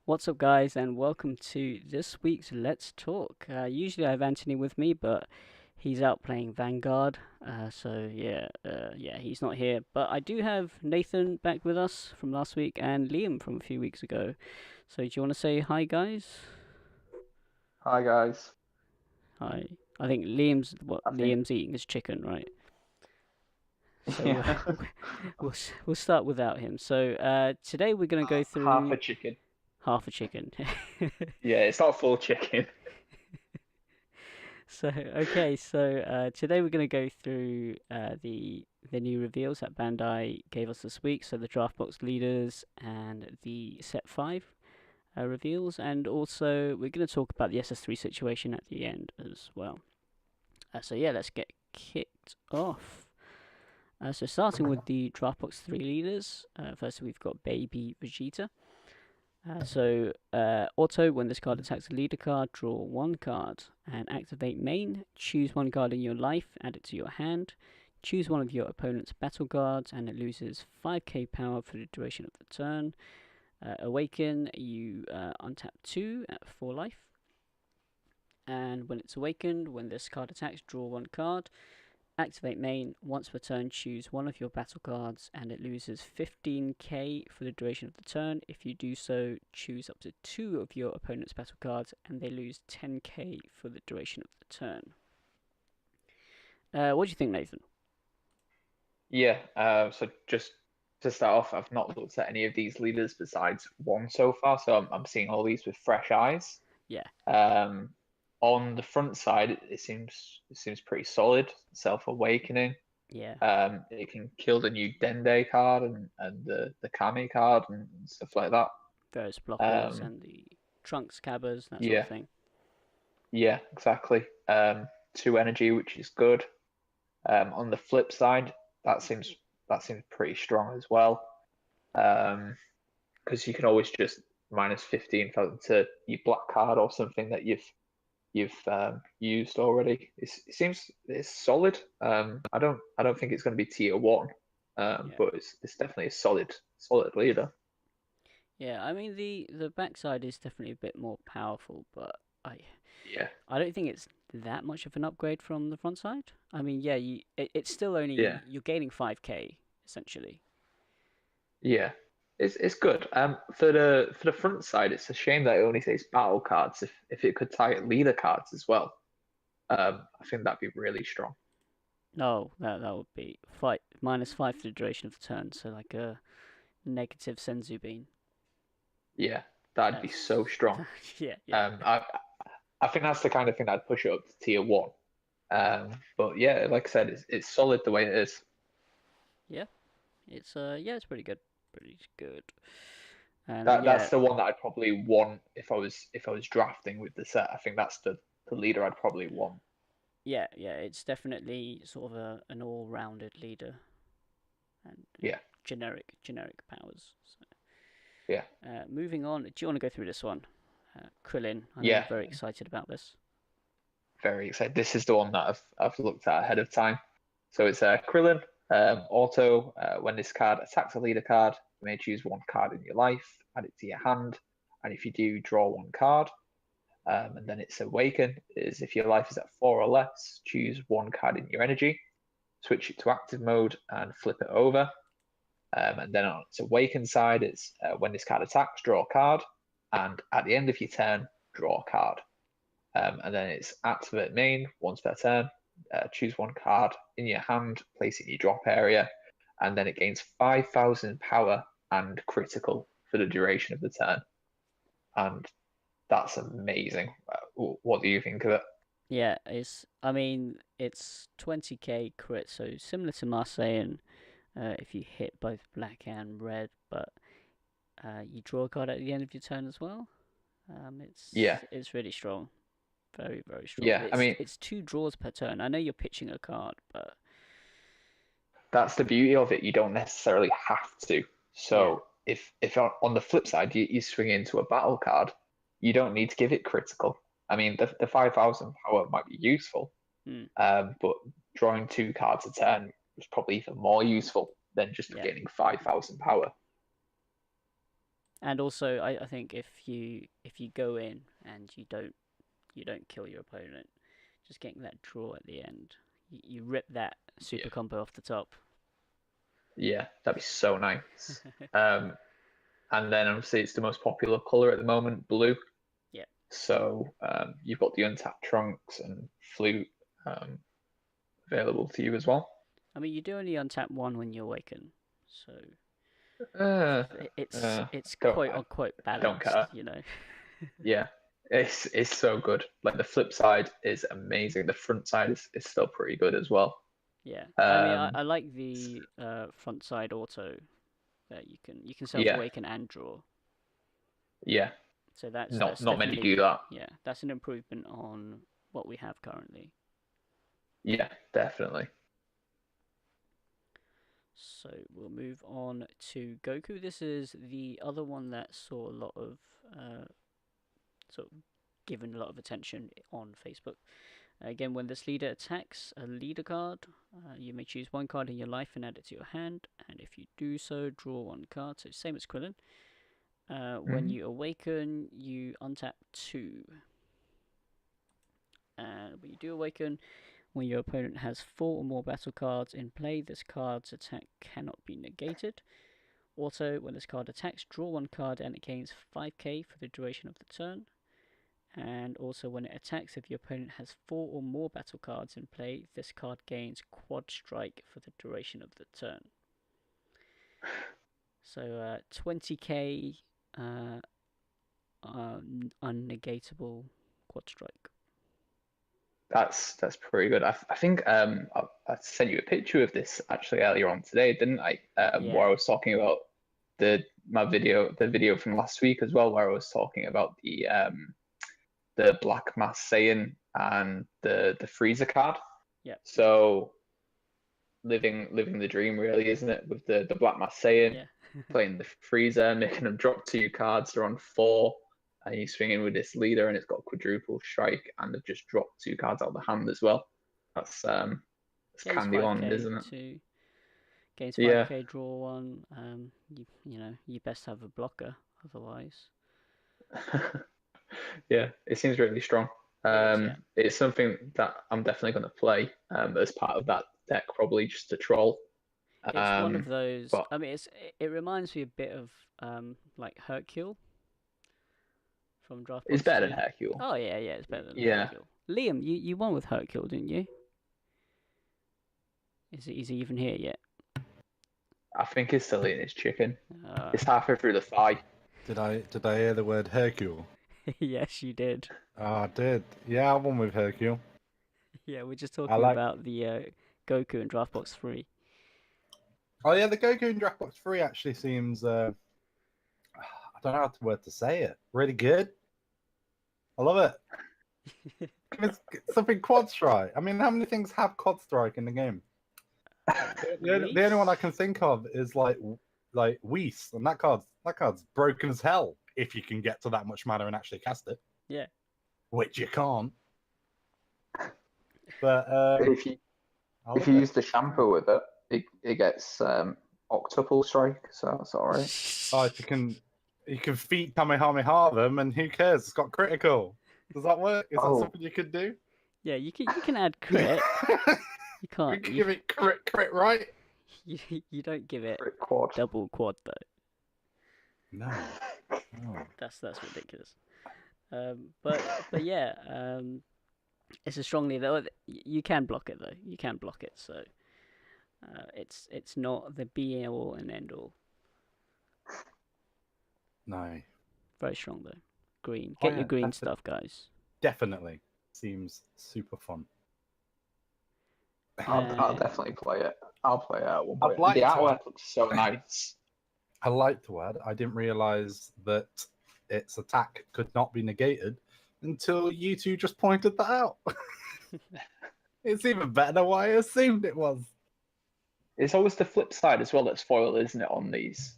What's up, guys, and welcome to this week's Let's Talk. Usually I have Anthony with me, but he's out playing Vanguard, so he's not here. But I do have Nathan back with us from last week and Liam from a few weeks ago. So do you want to say hi, guys? Hi guys. Hi. I think Liam's what I think Liam's eating his chicken, right? So yeah, we'll start without him. So today we're gonna go half through a chicken. half a chicken. Yeah, it's not full chicken. So today we're going to go through the new reveals that Bandai gave us this week. So the draft box leaders and the set five reveals, and also we're going to talk about the SS3 situation at the end as well. Let's get kicked off. So starting with the draft box three leaders. First we've got Baby Vegeta. Auto, when this card attacks a leader card, draw one card and activate main. Choose one card in your life, add it to your hand. Choose one of your opponent's battle cards, and it loses 5k power for the duration of the turn. Awaken, you untap 2 at 4 life. And when it's awakened, when this card attacks, draw one card. Activate main. Once per turn, choose one of your battle cards, and it loses 15k for the duration of the turn. If you do so, choose up to two of your opponent's battle cards, and they lose 10k for the duration of the turn. What do you think, Nathan? Yeah, so just to start off, I've not looked at any of these leaders besides one so far, so I'm seeing all these with fresh eyes. Yeah, Um, on the front side, it seems pretty solid. Self-awakening. yeah, It can kill the new Dende card and the Kami card and stuff like that. various blockers Um, and the trunks, cabbers, that sort of yeah, thing. yeah, exactly. Two energy, which is good. On the flip side, that seems that seems pretty strong as well. Because you can always just minus 15 to your black card or something that you've used already. It seems it's solid. I don't think it's going to be tier one, Yeah, but it's definitely a solid leader. yeah. I mean the backside is definitely a bit more powerful, but I Yeah, I don't think it's that much of an upgrade from the front side. I mean, yeah, it's still only yeah, you're gaining 5k essentially. yeah. It's good. For the front side, it's a shame that it only says battle cards. If it could target leader cards as well, I think that'd be really strong. No, that would be fight -5 for the duration of the turn, so like a negative Senzu bean. Yeah, that'd be so That's strong. yeah, yeah, I think that's the kind of thing I'd push it up to tier one. But yeah, like I said, it's solid the way it is. yeah. It's pretty good, pretty good. And That's the one that I'd probably want if I was drafting with the set. I think that's the leader I'd probably want. yeah, it's definitely sort of an all-rounded leader and Yeah, generic powers. So, yeah, moving on, do you want to go through this one? Krillin, I know you're yeah. very excited about this. Very excited. This is the one that I've looked at ahead of time. So it's Krillin. Auto. When this card attacks a leader card, you may choose one card in your life, add it to your hand, and if you do, draw one card. And then it's Awaken. Is if your life is at 4 or less, choose one card in your energy, switch it to active mode, and flip it over. And then on its Awaken side, it's when this card attacks, draw a card, and at the end of your turn, draw a card. And then it's activate main once per turn. Choose one card in your hand, place it in your drop area, and then it gains 5,000 power and critical for the duration of the turn. And that's amazing. What do you think of it? Yeah, I mean it's 20k crit, so similar to Marseille, if you hit both black and red, but you draw a card at the end of your turn as well. Yeah, It's really strong, very strong. yeah. I mean, It's two draws per turn. I know you're pitching a card, but that's the beauty of it. You don't necessarily have to. yeah, So if on the flip side you swing into a battle card, you don't need to give it critical. I mean, the 5,000 power might be useful, mm, but drawing two cards a turn is probably even more useful than just yeah. gaining 5,000 power. And also, I think if you go in and you don't kill your opponent, just getting that draw at the end, you rip that super Yeah. combo off the top. Yeah, that'd be so nice. And then obviously it's the most popular color at the moment, blue. Yeah. So you've got the untapped trunks and flute available to you as well. I mean, you do only untap one when you awaken, so Uh, it's don't quite unquote I don't care. balanced, you know. Yeah, it's so good. Like the flip side is amazing. The front side is still pretty good as well. Yeah, I mean, Um, I like the front side auto that you can self yeah, awaken and draw. yeah. So that's Not many definitely, do that. yeah, that's an improvement on what we have currently. Yeah, definitely. So we'll move on to Goku. This is the other one that saw a lot of sort of given a lot of attention on Facebook. Again, when this leader attacks a leader card, you may choose one card in your life and add it to your hand. And if you do so, draw one card. So same as Krillin. When you awaken, you untap 2. And when you do awaken, when your opponent has 4 or more battle cards in play, this card's attack cannot be negated. Also, when this card attacks, draw one card and it gains 5k for the duration of the turn. And also, when it attacks, if your opponent has 4 or more battle cards in play, this card gains quad strike for the duration of the turn. So 20k unnegatable quad strike. That's pretty good. I think I sent you a picture of this actually earlier on today, didn't I? Where I Yeah. was talking about the video from last week as well, where I was talking about the Black Mass Saiyan and the Frieza card. Yep. So living the dream really, isn't it? With the Black Mass Saiyan, Yeah. playing the Frieza, making them drop 2 cards, they're on 4, and you swing in with this leader and it's got quadruple strike and they've just dropped 2 cards out of the hand as well. That's Gains candy land, 5k isn't it? to gains Yeah. 5k, draw one. You best have a blocker, otherwise. Yeah, it seems really strong. It is, yeah. It's something that I'm definitely going to play as part of that deck, probably just to troll. It's one of those. But I mean, it reminds me a bit of like Hercule from it's Draftbox better than 3. Hercule. Oh yeah, yeah, it's better than Yeah, Hercule. Liam, you won with Hercule, didn't you? Is he even here yet? I think he's still eating his chicken. Uh, It's halfway through the thigh. Did I hear the word Hercule? yes, you did. Oh, I did. Yeah, I won with Hercule. Yeah, we're just talking about the Goku in Draftbox 3. Oh yeah, the Goku in Dropbox 3 actually seems I don't know how to say it. Really good. I love it. It's something quad strike. I mean, how many things have quad strike in the game? The only one I can think of is like Whis, and that card's broken as hell if you can get to that much mana and actually cast it. Yeah. Which you can't. But if you use the shampoo with it gets octuple strike, so that's all right. Oh, if you can feet Kamehameha them, and who cares? It's got critical. Does that work? Is that something you could do? Yeah, you can add crit. You can't. You give it crit, right? You don't give it quad. double quad though. No. That's ridiculous. But yeah, it's a strongly though. You can block it though. You can block it. So it's not the be all and end all. No. Very strong though. Green. Get your green stuff, guys. Definitely. Seems super fun. I'll definitely play it. I'll play it at one point. Like the artwork looks so nice. I like to add, I didn't realise that its attack could not be negated until you two just pointed that out. It's even better than what I assumed it was. It's always the flip side as well that's foil, isn't it, on these?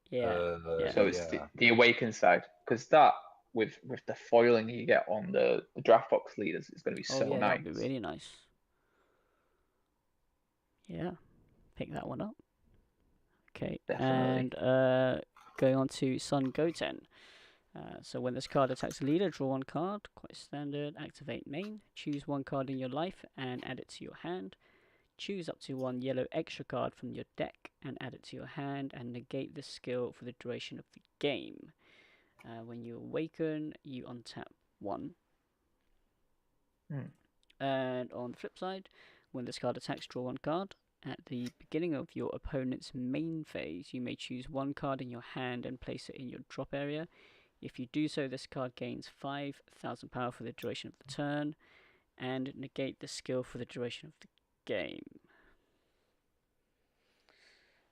Yeah. So it's the awakened side, because that with the foiling you get on the draft box leaders is going to be so nice. That'd be really nice. Yeah, pick that one up. Okay, Definitely. and going on to Sun Goten. So when this card attacks a leader, draw one card, quite standard. Activate main, choose one card in your life and add it to your hand. Choose up to one yellow extra card from your deck and add it to your hand, and negate this skill for the duration of the game. When you awaken, you untap one. And on the flip side, when this card attacks, draw one card. At the beginning of your opponent's main phase, you may choose one card in your hand and place it in your drop area. If you do so, this card gains 5,000 power for the duration of the turn, and negate the skill for the duration of the game.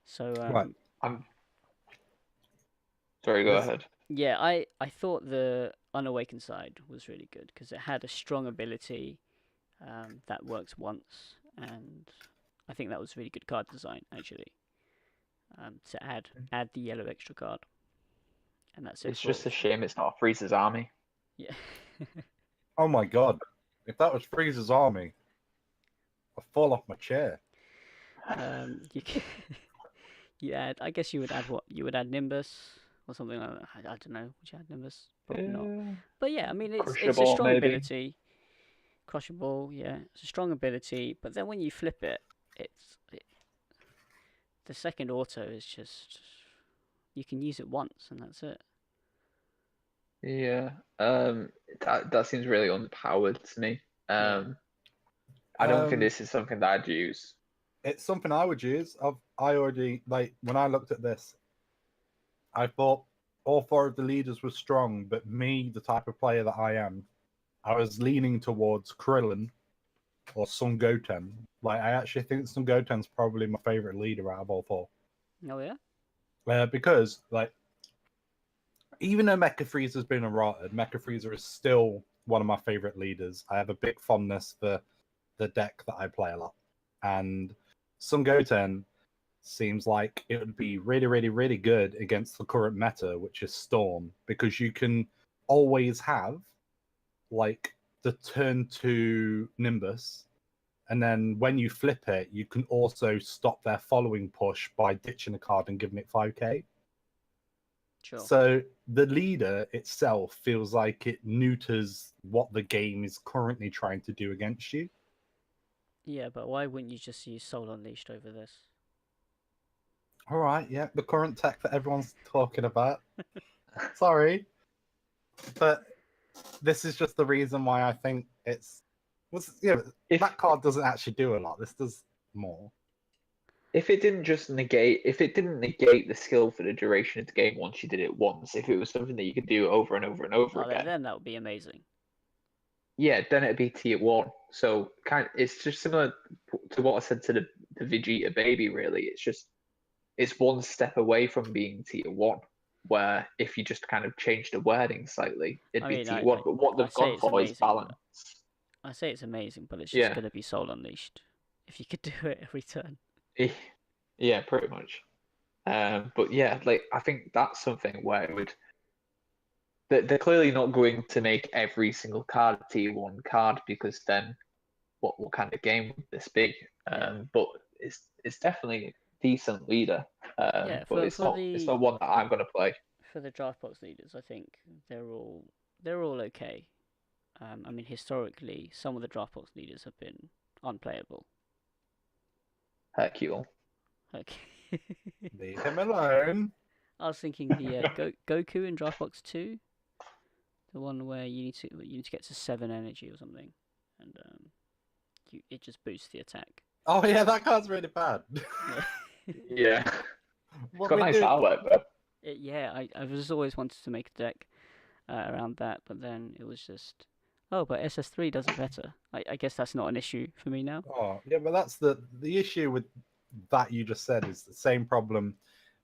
So, Right. Sorry, go ahead. Yeah, I thought the Unawakened side was really good because it had a strong ability that works once, and I think that was really good card design actually. To add the yellow extra card, and that's it. It's just a shame it's not Frieza's army. Yeah. Oh my god! If that was Frieza's army, I'd fall off my chair. You add. I guess you would add what? You would add Nimbus or something like that. I don't know. Would you add Nimbus? Probably not. But yeah, I mean, it's a strong ability. Crushable, yeah, it's a strong ability. But then when you flip it, the second auto is just you can use it once and that's it. Yeah, that seems really underpowered to me. I don't think this is something that I'd use. It's something I would use. I already, like, when I looked at this, I thought all four of the leaders were strong, but me, the type of player that I am, I was leaning towards Krillin or Sun Goten. Like, I actually think Sun Goten's probably my favorite leader out of all four. Oh yeah. Because, like, even though Mecha Frieza's been errated, Mecha Frieza is still one of my favorite leaders. I have a big fondness for the deck that I play a lot, and Sun Goten seems like it would be really, really, really good against the current meta, which is Storm, because you can always have like the turn 2 Nimbus, and then when you flip it, you can also stop their following push by ditching a card and giving it 5k. Sure. So the leader itself feels like it neuters what the game is currently trying to do against you. Yeah, but why wouldn't you just use Soul Unleashed over this? All right, yeah, the current tech that everyone's talking about. Sorry, but this is just the reason why I think it's. That card doesn't actually do a lot. This does more. If it didn't negate the skill for the duration of the game once you did it once, if it was something that you could do over and over and over again, then that would be amazing. Yeah, then it'd be tier 1. So it's just similar to what I said to the Vegeta baby. Really, it's one step away from being tier 1. Where if you just kind of change the wording slightly, it'd be tier 1. But what they've gone for is balance. I say it's amazing, but it's just going to be Soul Unleashed. If you could do it every turn. Yeah, pretty much. But yeah, like I think that's something where it would. They're clearly not going to make every single card a tier 1 card, because then what kind of game would this be? But it's definitely a decent leader. But it's not one that I'm going to play. For the draft box leaders, I think they're all okay. I mean, historically, some of the draft box leaders have been unplayable. Hercule. Okay. Leave him alone. I was thinking the Goku in draft box 2, the one where you need to get to 7 energy or something, and it just boosts the attack. Oh yeah, that card's really bad. Yeah. It's got nice artwork though. I was always wanted to make a deck around that, but then it was just, but SS3 does it better. I guess that's not an issue for me now. Oh yeah, but that's the issue with that you just said is the same problem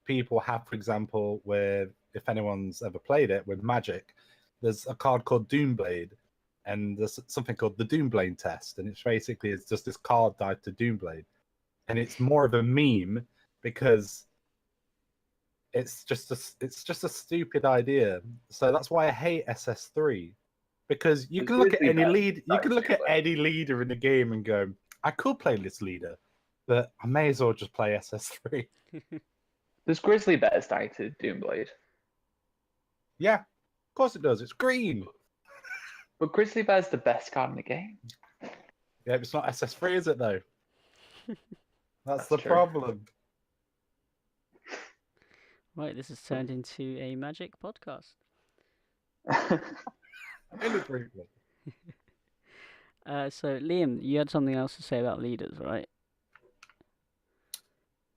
people have, for example, with, if anyone's ever played it, with Magic. There's a card called Doomblade, and there's something called the Doomblade test, and it's just this card died to Doomblade, and it's more of a meme because it's just a stupid idea. So that's why I hate SS3, because you can look at any leader in the game and go, I could play this leader, but I may as well just play SS3. Does Grizzly Bears die to Doomblade? Yeah, of course it does. It's green. But Grizzly Bear's the best card in the game. Yeah, it's not SS3, is it though? That's the true. problem. Right, this has turned into a Magic podcast. Inappropriate. So Liam, you had something else to say about leaders, right?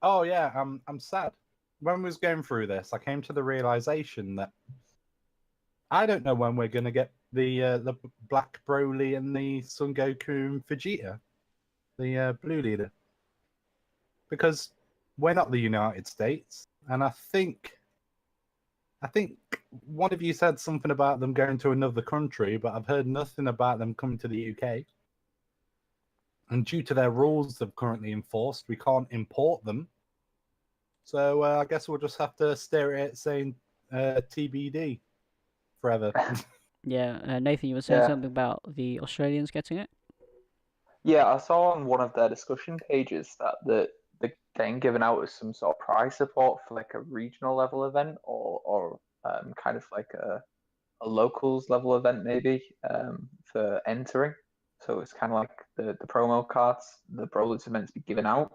Oh yeah, I'm sad. When we was going through this, I came to the realization that I don't know when we're gonna get the Black Broly and the Son Goku and Vegeta, the blue leader, because we're not the United States, and I think one of you said something about them going to another country, but I've heard nothing about them coming to the UK. And due to their rules they've currently enforced, we can't import them. So I guess we'll just have to stare at it saying TBD forever. Yeah, Nathan, you were saying Yeah. something about the Australians getting it? Yeah, I saw on one of their discussion pages that they're getting given out as some sort of prize support for like a regional level event or kind of like a locals level event maybe for entering. So it's kind of like the promo cards the Brawlers are meant to be given out.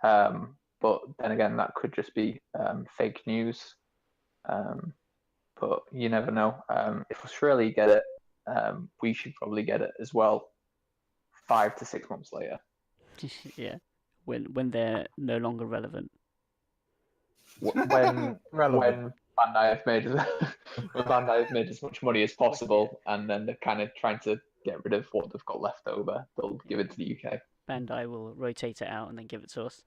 But then again, that could just be fake news. But you never know. If Australia get it, we should probably get it as well 5 to 6 months later. Yeah, when they're no longer relevant. When Relevant. Bandai have made when Bandai have made as much money as possible, and then they're kind of trying to get rid of what they've got left over, they'll give it to the UK. Bandai will rotate it out and then give it to us.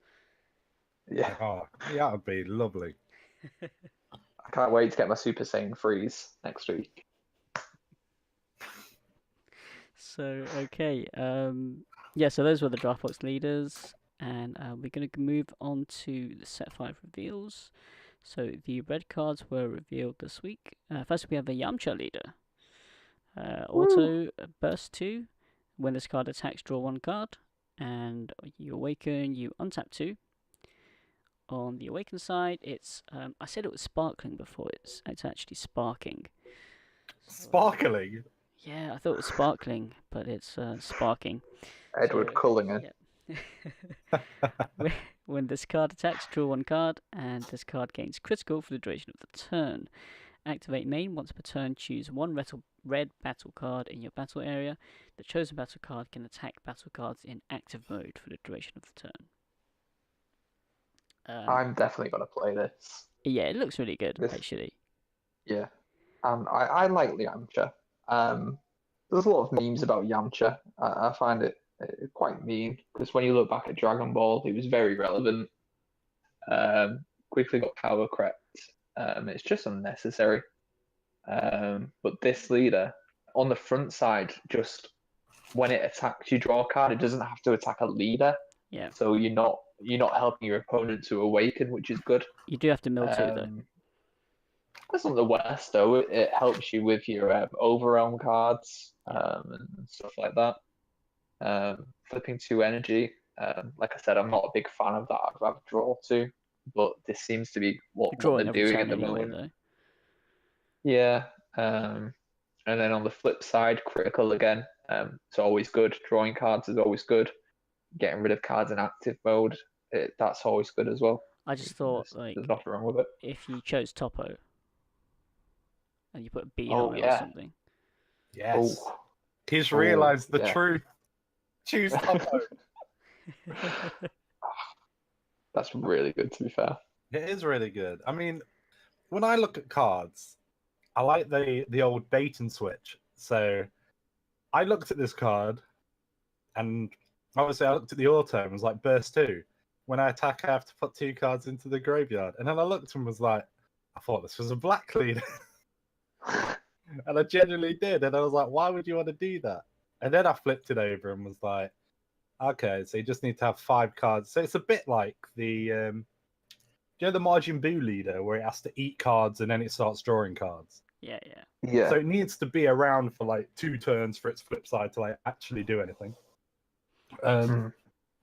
Yeah, Oh, yeah, that would be lovely. I can't wait to get my Super Saiyan freeze next week. So okay, yeah. So those were the draft box leaders, and we're gonna move on to the set 5 reveals. So the red cards were revealed this week. First, we have the Yamcha leader. Auto burst 2. When this card attacks, draw 1 card, and you awaken. You untap 2. On the awaken side, it's I said it was sparkling before. It's actually sparking. Sparkling. Yeah, I thought it was sparkling, but it's sparking. Edward So, Cullinan. When this card attacks, draw 1 card, and this card gains critical for the duration of the turn. Activate main. Once per turn, choose 1 red battle card in your battle area. The chosen battle card can attack battle cards in active mode for the duration of the turn. I'm definitely going to play this. Yeah, it looks really good, actually. Yeah. I like Yamcha. There's a lot of memes about Yamcha. I find it quite mean because when you look back at Dragon Ball, he was very relevant. Quickly got power crept. It's just unnecessary. But this leader on the front side, just when it attacks, you draw a card. It doesn't have to attack a leader. Yeah. So you're not helping your opponent to awaken, which is good. You do have to mill too, though. That's not the worst, though. It helps you with your overrealm cards and stuff like that. Flipping 2 energy. Like I said, I'm not a big fan of that. I'd rather draw 2, but this seems to be what they're doing at the moment. Though. Yeah. And then on the flip side, critical again. It's always good. Drawing cards is always good. Getting rid of cards in active mode, that's always good as well. I just thought, there's nothing wrong with it. If you chose Topo and you put a bead on it or something. Yes. He's realised the truth. Choose Topo. That's really good, to be fair. It is really good. I mean, when I look at cards, I like the old bait and switch. So I looked at this card, and obviously I looked at the auto and was like, burst 2. When I attack, I have to put 2 cards into the graveyard. And then I looked and was like, I thought this was a black leader. And I genuinely did. And I was like, why would you want to do that? And then I flipped it over and was like, okay, so you just need to have 5 cards. So it's a bit like the, the Majin Buu leader where it has to eat cards and then it starts drawing cards. Yeah. So it needs to be around for like 2 turns for its flip side to like actually do anything.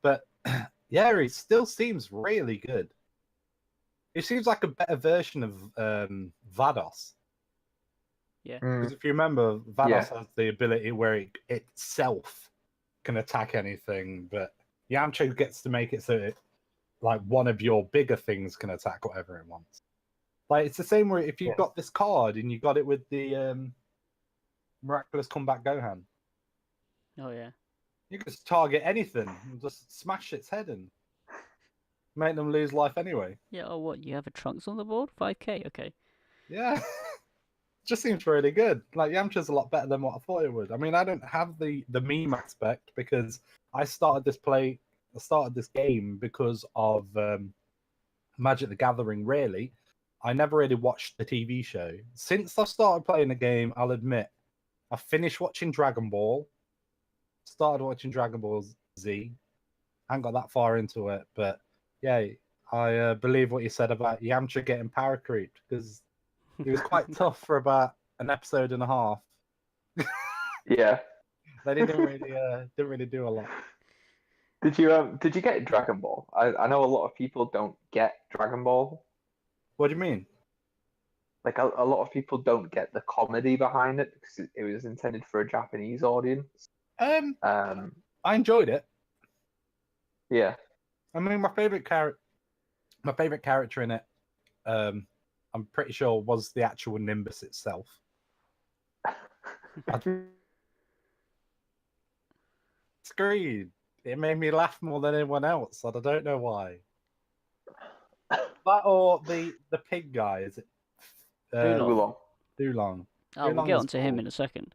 But yeah, he still seems really good. It seems like a better version of Vados. Yeah. Because if you remember, Vados Yeah. has the ability where it itself can attack anything, but Yamcha gets to make it so it, like one of your bigger things can attack whatever it wants. Like it's the same way if you've Yes. got this card and you got it with the Miraculous Comeback Gohan, Oh yeah. you can just target anything and just smash its head and make them lose life anyway. Yeah. Oh, what? You have a Trunks on the board? 5k. Okay. Yeah. Just seems really good. Like Yamcha's a lot better than what I thought it would. I mean, I don't have the meme aspect because I started this game because of Magic the Gathering. Really, I never really watched the TV show. Since I started playing the game, I'll admit I finished watching Dragon Ball, started watching Dragon Ball Z. I haven't got that far into it, but yeah, I believe what you said about Yamcha getting power creeped because he was quite tough for about an episode and a half. Yeah. They didn't really do a lot. Did you get Dragon Ball? I know a lot of people don't get Dragon Ball. What do you mean? Like a lot of people don't get the comedy behind it because it was intended for a Japanese audience. I enjoyed it. Yeah. I mean, my favorite character in it, I'm pretty sure was the actual Nimbus itself. Screed. It made me laugh more than anyone else, and I don't know why. That or the pig guy, is it? Oolong. Oolong. Oh, we'll Oolong get was onto him cool. in a second.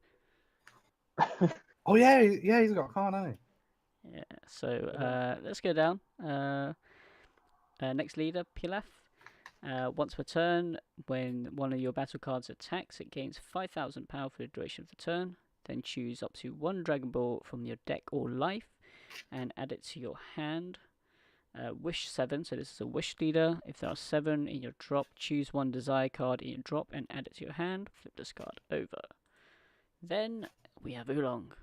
Oh yeah, he's got a car, hasn't Yeah. So let's go down. Next leader, Pilaf. Once per turn, when one of your battle cards attacks, it gains 5,000 power for the duration of the turn. Then choose up to one Dragon Ball from your deck or life and add it to your hand. Wish 7, so this is a wish leader. If there are 7 in your drop, choose one desire card in your drop and add it to your hand. Flip this card over. Then we have Oolong.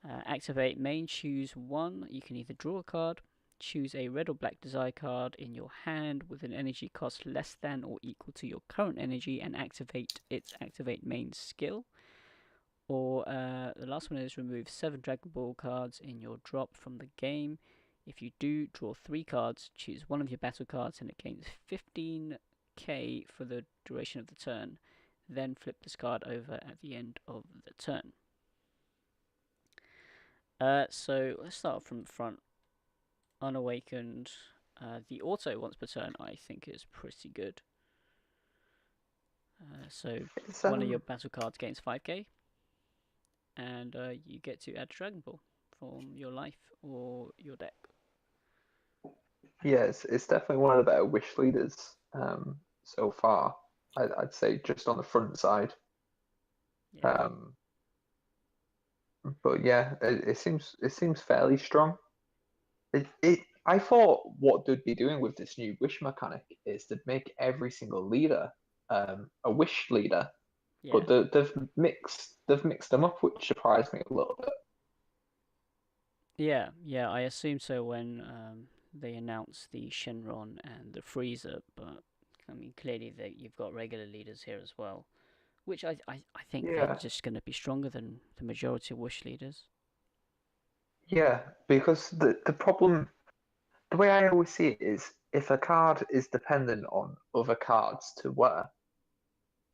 Activate main, choose one. You can either draw a card, choose a red or black desire card in your hand with an energy cost less than or equal to your current energy and activate its activate main skill. Or the last one is remove 7 Dragon Ball cards in your drop from the game. If you do, draw 3 cards, choose one of your battle cards and it gains 15k for the duration of the turn. Then flip this card over at the end of the turn. So let's start from the front. Unawakened. The auto once per turn I think is pretty good. So one of your battle cards gains 5k. And you get to add Dragon Ball from your life or your deck. Yeah, it's definitely one of the better wish leaders so far. I'd say just on the front side. Yeah. But yeah, it seems fairly strong. I thought what they'd be doing with this new wish mechanic is to make every single leader a wish leader. Yeah. But they've mixed them up, which surprised me a little bit. Yeah, I assume so when they announced the Shenron and the Frieza, but I mean clearly you've got regular leaders here as well, which I think they're just going to be stronger than the majority of wish leaders. Yeah, because the problem, the way I always see it is, if a card is dependent on other cards to wear,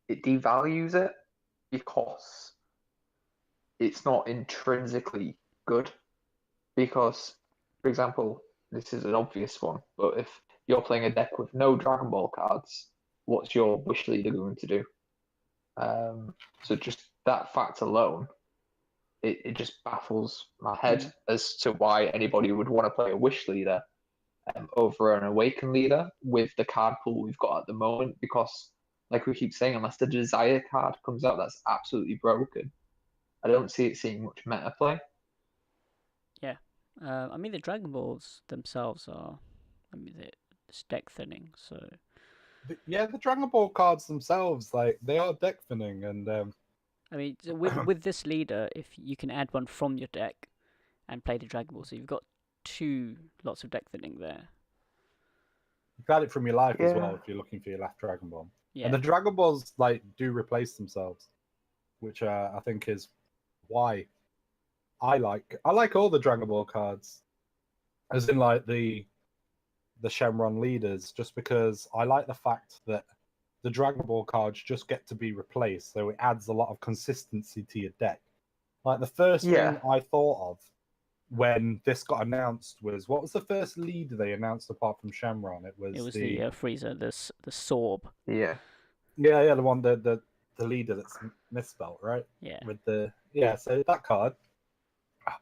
it devalues it because it's not intrinsically good. Because, for example, this is an obvious one, but if you're playing a deck with no Dragon Ball cards, what's your wish leader going to do? So just that fact alone, it just baffles my head as to why anybody would want to play a wish leader over an awakened leader with the card pool we've got at the moment, because like we keep saying, unless the desire card comes out that's absolutely broken, I don't see it seeing much meta play. Yeah. I mean the Dragon Balls themselves are, it's deck thinning, so Yeah, the Dragon Ball cards themselves, like they are deck thinning, and I mean with this leader, if you can add one from your deck and play the Dragon Ball, so you've got 2 lots of deck thinning there. You can add it from your life as well Yeah. if you're looking for your last Dragon Ball. Yeah. And the Dragon Balls like do replace themselves, which I think is why I like all the Dragon Ball cards, as in like the Shenron leaders, just because I like the fact that the Dragon Ball cards just get to be replaced, so it adds a lot of consistency to your deck. Like the first Yeah. thing I thought of when this got announced was, what was the first leader they announced apart from Shenron? It was the Frieza, the Sorb. Yeah. yeah, the one the leader that's misspelled, right? Yeah. With the so that card,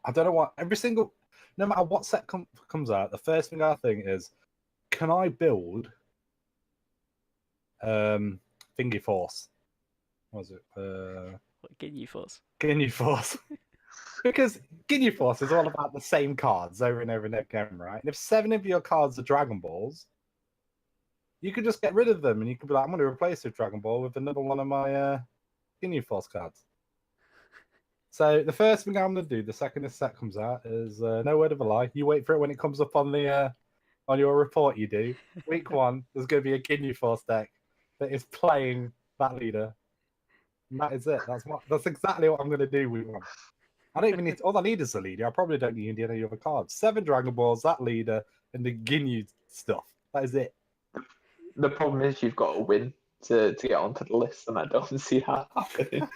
I don't know what no matter what set comes out, the first thing I think is, can I build Thingy Force? What was it? What, Ginyu Force? Ginyu Force. Because Ginyu Force is all about the same cards over and over and again, right? And if 7 of your cards are Dragon Balls, you could just get rid of them and you could be like, I'm going to replace the Dragon Ball with another one of my Ginyu Force cards. So the first thing I'm going to do, the second this set comes out, is no word of a lie. You wait for it when it comes up on the on your report. You do. Week 1, there's going to be a Ginyu Force deck that is playing that leader. And that is it. That's exactly what I'm going to do week 1. I don't even need all I need is the leader. I probably don't need any other cards. 7 Dragon Balls, that leader, and the Ginyu stuff. That is it. The problem is you've got to win to get onto the list, and I don't see that happening.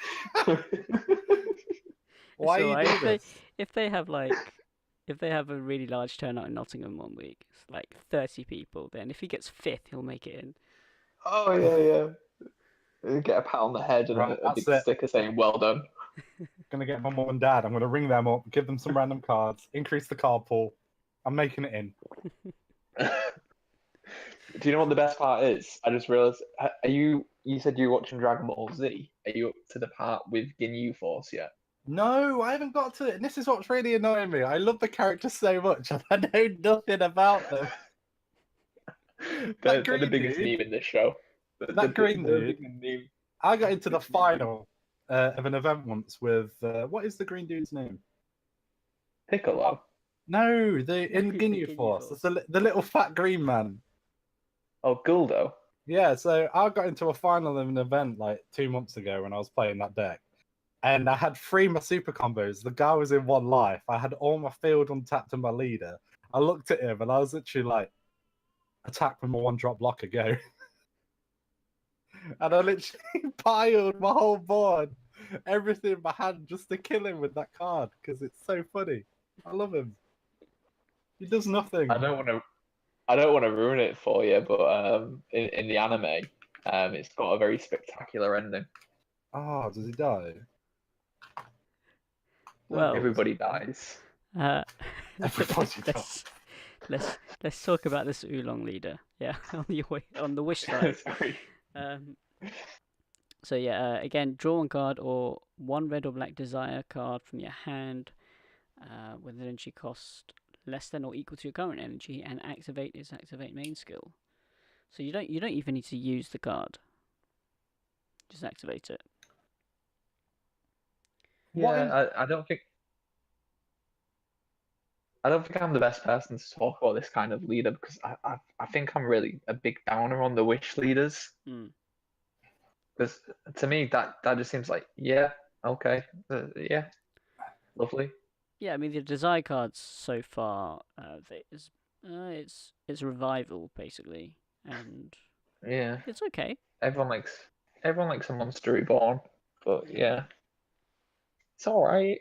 Why It's are you alright. doing this? If they have a really large turnout in Nottingham one week, it's like 30 people, then if he gets 5th, he'll make it in. Oh yeah. Get a pat on the head and Right, a big that's it. sticker saying "Well done." Gonna get my mum and dad. I'm gonna ring them up, give them some random cards, increase the card pool. I'm making it in. Do you know what the best part is? I just realised. Are you? You said you were watching Dragon Ball Z. Are you up to the part with Ginyu Force yet? No, I haven't got to it. And this is what's really annoying me. I love the characters so much, and I know nothing about them. They're the biggest dude, meme in this show. that green the dude. biggest meme. I got into the final of an event once with what is the green dude's name? Piccolo. No, the in Ginyu Ginyu Force. Force. It's the little fat green man. Oh, Guldo. Yeah, so I got into a final of an event like 2 months ago when I was playing that deck. And I had 3 my super combos. The guy was in 1 life. I had all my field untapped and my leader. I looked at him and I was literally like, attack with my 1-drop blocker, go. And I literally piled my whole board, everything in my hand, just to kill him with that card because it's so funny. I love him. He does nothing. I don't want to ruin it for you, but in the anime, it's got a very spectacular ending. Oh, does he die? Well, Everybody dies. Everybody dies. Let's talk about this Oolong leader. Yeah, on the wish side. Sorry. So yeah, again, draw 1 card or 1 red or black desire card from your hand with an energy cost less than or equal to your current energy, and activate its activate main skill. So you don't even need to use the card. Just activate it. Yeah, I don't think I'm the best person to talk about this kind of leader because I think I'm really a big downer on the wish leaders. Because to me that just seems like okay, yeah, lovely. Yeah, I mean the desire cards so far, it's revival basically, and Yeah, it's okay. everyone likes a Monster Reborn, but yeah, it's all right.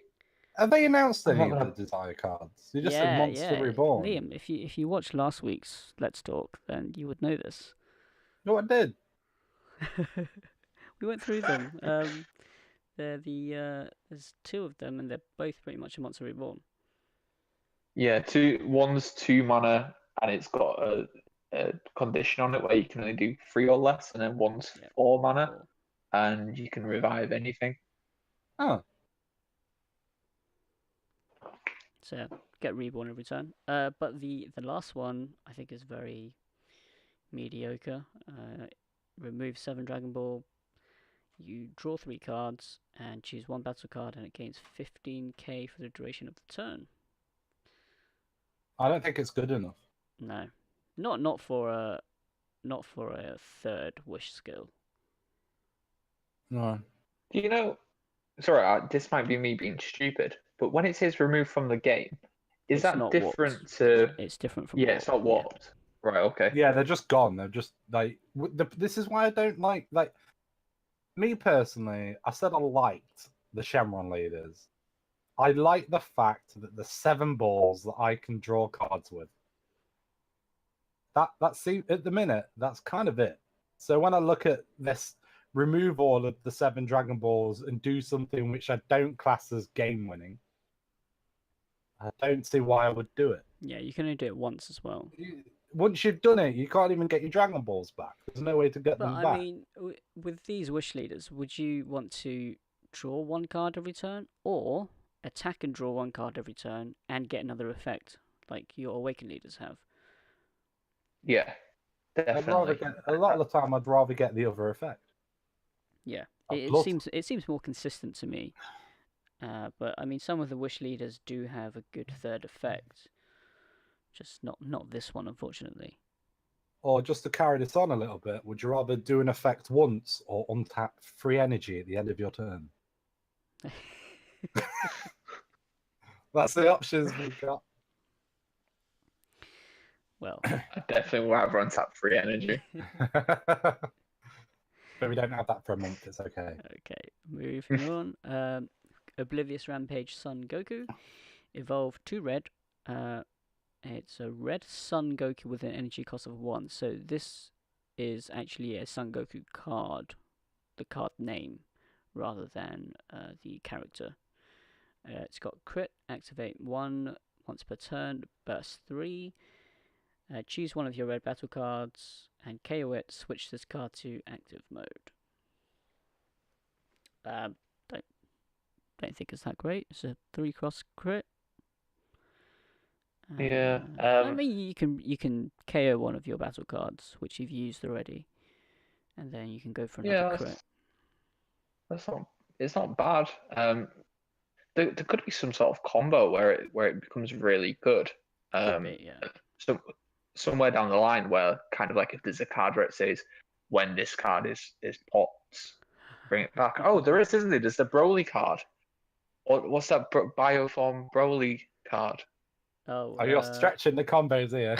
Have they announced I'm any not of gonna. the desire cards? You just said Monster Reborn. Liam, if you watched last week's Let's Talk, then you would know this. No, I did. We went through them. There's 2 of them, and they're both pretty much a Monster Reborn. Yeah, one's 2 mana, and it's got a condition on it where you can only do 3 or less, and then one's 4 mana, 4. and you can revive anything. Oh. So get reborn every turn. But the last one I think is very mediocre. Remove 7 Dragon Ball. You draw 3 cards and choose 1 battle card, and it gains 15k for the duration of the turn. I don't think it's good enough. No, not for not for a third wish skill. No. Do you know? Sorry, this might be me being stupid, but when it says removed from the game, is It's that not different warped. to? It's different from Yeah, it's not warp. warped. Right. Okay. Yeah, they're just gone. They're just like this is why I don't like me personally. I said I liked the Shenron leaders. I like the fact that the 7 balls that I can draw cards with. That seems at the minute that's kind of it. So when I look at this, remove all of the 7 Dragon Balls and do something which I don't class as game winning. I don't see why I would do it. Yeah, you can only do it once as well. Once you've done it, you can't even get your Dragon Balls back. There's no way to get But them I back. mean, with these wish leaders, would you want to draw 1 card every turn, or attack and draw 1 card every turn and get another effect, like your Awaken leaders have? Yeah, I'd rather definitely. get a lot of the time. I'd rather get the other effect. Yeah, I'd it love seems more consistent to me. But I mean, some of the wish leaders do have a good third effect, just not this one, unfortunately. Or just to carry this on a little bit, would you rather do an effect once or untap free energy at the end of your turn? That's the options we've got. Well, I definitely will have untap free energy. But we don't have that for a month. It's okay. okay, moving on. Oblivious Rampage Sun Goku, evolve to red. It's a red Sun Goku with an energy cost of 1. So this is actually a Sun Goku card, the card name, rather than the character. It's got crit, activate 1 once per turn, burst 3. Choose one of your red battle cards and KO it. Switch this card to active mode. Don't think it's that great. It's a 3-cross crit. Yeah. I mean, you can KO one of your battle cards, which you've used already, and then you can go for another crit. That's not. It's not bad. There could be some sort of combo where it becomes really good. Could be, yeah. So somewhere down the line where kind of like if there's a card where it says when this card is popped, bring it back. Oh, there is, isn't there? There's the Broly card. Or what's that Bioform Broly card? Oh, you're stretching the combos here.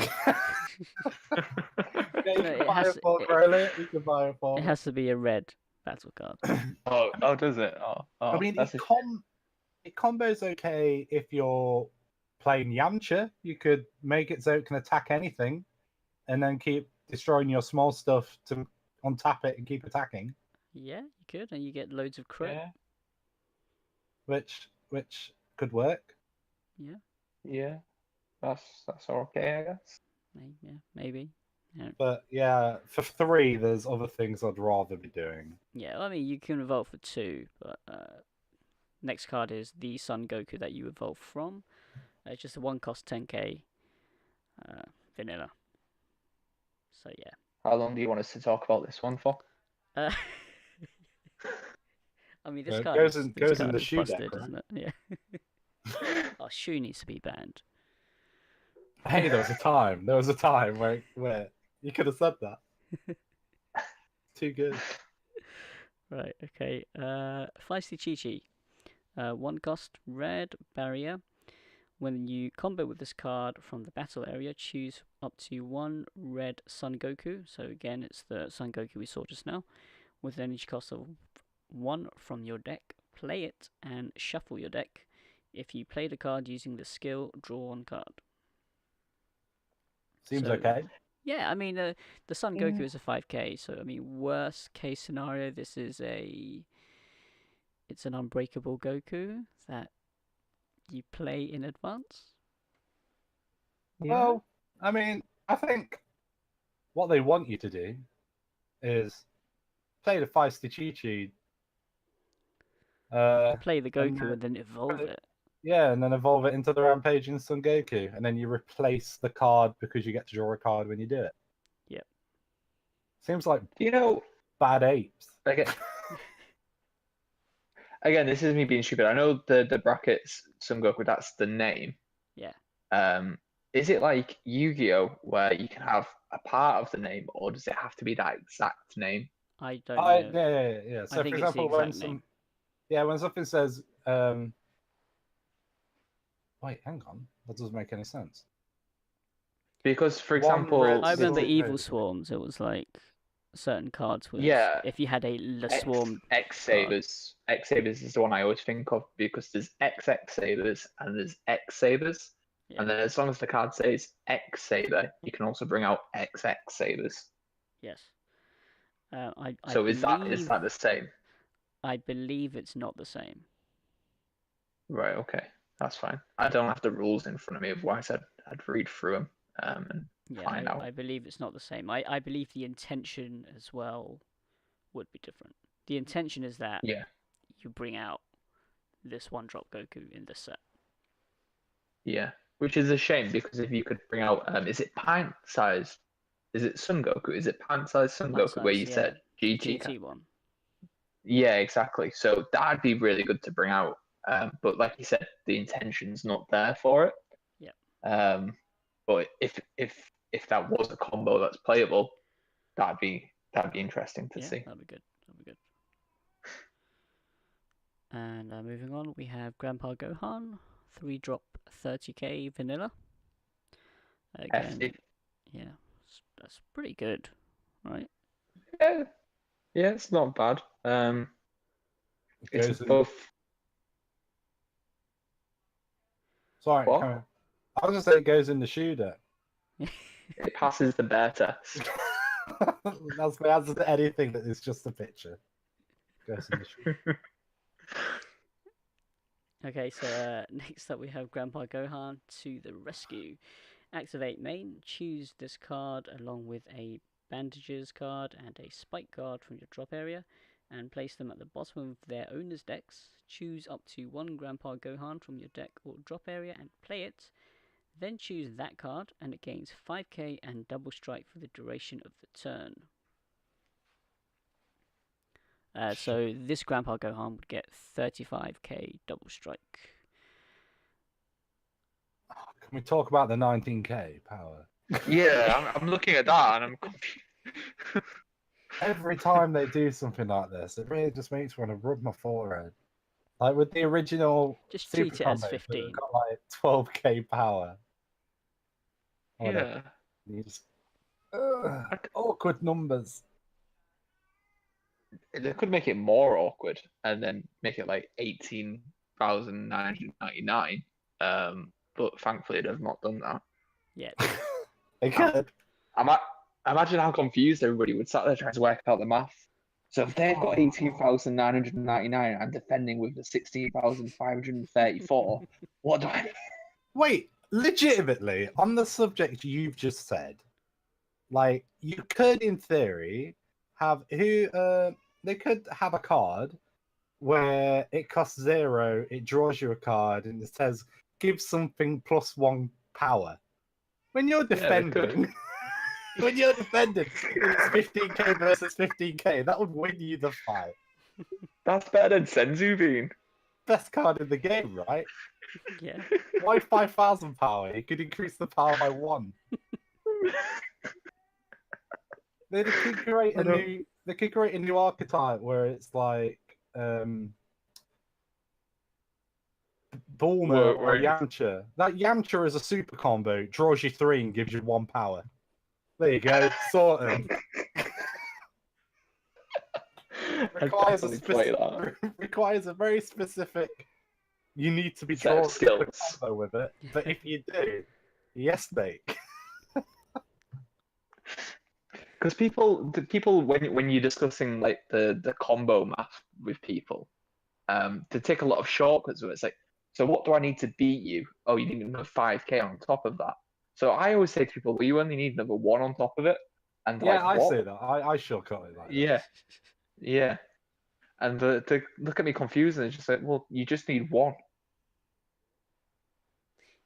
Yeah, you No, can buy a for Broly. You can buy a for. it has to be a red battle card. Oh, does it? I mean, it combos okay if you're playing Yamcha. You could make it so it can attack anything, and then keep destroying your small stuff to untap it and keep attacking. Yeah, you could, and you get loads of crit. Yeah. Which could work. Yeah. Yeah. That's okay, I guess. Yeah, maybe. Yeah. But yeah, for 3, there's other things I'd rather be doing. Yeah, I mean, you can evolve for 2, but next card is the Sun Goku that you evolve from. It's just a 1-cost 10k vanilla. So yeah. How long do you want us to talk about this one for? I mean, this It card goes is, in- this goes in card the is shoe busted, deck, right? isn't it? Yeah. Oh, Shu needs to be banned. Hey, there was a time where you could have said that. Too good. Right, okay. Feisty Chi-Chi. 1-cost red barrier. When you combo with this card from the battle area, choose up to 1 red Sun Goku. So again, it's the Sun Goku we saw just now. With an energy cost of 1 from your deck. Play it and shuffle your deck. If you play the card using the skill, draw 1 card. Seems So, okay. Yeah, I mean, the Sun Goku is a 5k, so I mean, worst case scenario, this is it's an unbreakable Goku that you play in advance. Yeah. Well, I mean, I think what they want you to do is play the Feisty Chi-Chi. Play the Goku and then evolve it. Yeah, and then evolve it into the Rampaging Son Goku, and then you replace the card because you get to draw a card when you do it. Yep. Seems like bad apes. Again, this is me being stupid. I know the brackets Son Goku, that's the name. Yeah. is it like Yu-Gi-Oh where you can have a part of the name, or does it have to be that exact name? I don't know. Yeah. I So, for think it's the example, when exact name. when something says, wait, hang on, that doesn't make any sense. Because, for One example, red I remember sword- Evil Swarms. It was like certain cards was yeah, if you had a La Swarm X card. Sabers. X Sabers is the one I always think of because there's XX Sabers and there's X Sabers. Yeah. And then as long as the card says X Saber, you can also bring out XX Sabers. Yes. I So is believe that the same? I believe it's not the same. Right, okay. That's fine. I don't have the rules in front of me, otherwise I'd read through them and Yeah, find out. I believe it's not the same. I believe the intention as well would be different. The intention is that Yeah. you bring out this one drop Goku in this set. Yeah. Which is a shame because if you could bring out is it pint sized? Is it Sun Goku? Is it pint sized Sun Pint Goku where size, you yeah. said The GT? GT one. Yeah, exactly. So that'd be really good to bring out. But like you said, the intention's not there for it. Yeah. But if that was a combo that's playable, that'd be interesting to see. That'd be good. That'd be good. And moving on, we have Grandpa Gohan, 3-drop 30k vanilla. Again, Hefty. yeah, that's pretty good, right? Yeah, yeah, it's not bad. It's goes in- both. Sorry, What? come on. I was gonna say it goes in the shooter. It passes the bear test. That's the answer to anything that is just a picture. Goes in the shooter. Okay, so next up we have Grandpa Gohan to the rescue. Activate main, choose this card along with a bandages card and a spike card from your drop area and place them at the bottom of their owner's decks. Choose up to one Grandpa Gohan from your deck or drop area and play it. Then choose that card and it gains 5k and double strike for the duration of the turn. So this Grandpa Gohan would get 35k double strike. Can we talk about the 19k power? Yeah, I'm looking at that and I'm confused. Every time they do something like this, it really just makes me want to rub my forehead. Like with the original Just super treat it as combos, 15. they've got like 12k power. Yeah. You just, awkward numbers. They could make it more awkward and then make it like 18,999. But thankfully they've not done that. Yeah. They could. Imagine how confused everybody would sat there trying to work out the math. So if they've got 18,999 and defending with the 16,534, what do I? Wait, legitimately, on the subject you've just said, like you could, in theory, have they could have a card where it costs 0, it draws you a card, and it says give something +1 power. When you're defending, when you're defending, it's 15k versus 15k. That would win you the fight. That's better than Senzu being. Best card in the game, right? Yeah. Why 5,000 power? You could increase the power by 1. They could create a new. They could create a new archetype where it's like Bulma or Yamcha. That Yamcha is a super combo, draws you 3 and gives you 1 power. There you go, sorted. requires a very specific. You need to be drawn skills combo with it, but if you do, yes, mate. Because people, when you're discussing like the combo math with people, they take a lot of shortcuts. Where it's like, so what do I need to beat you? Oh, you need another 5k on top of that. So I always say to people, well, you only need another 1 on top of it. And yeah, like, I say that. I shortcut it like that. Yeah, yeah. And they look at me confused and it's just like, well, you just need 1.